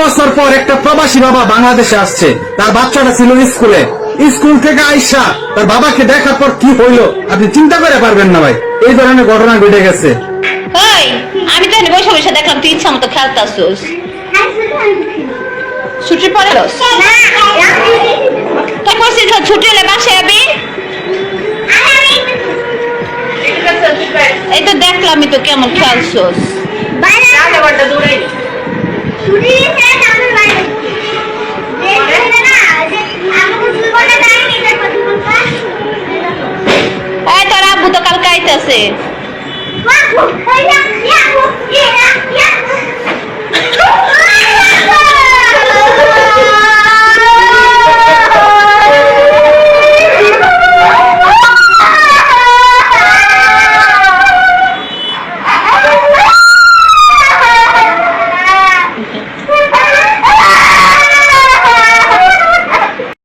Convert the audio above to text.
বছর পর একটা প্রবাসী বাবা বাংলাদেশে আসছে, তার বাচ্চাটা ছিল স্কুলে, স্কুল থেকে আইসা তার বাবাকে দেখার পর কি হইলো আপনি চিন্তা করে পারবেন না ভাই। এই ধরনের ঘটনা ঘটে গেছে। ওই আমি তো এনে বসে বসে দেখলাম তুই ইচ্ছা মতো খেলতাছিস। ছুটি পরে তো কইছিস ছুটি হলে বাসায় যাবি। এই তো দেখলাম তো কেমন খেলছিস। এই তোর আব্বু তো কালকে আইতাছে।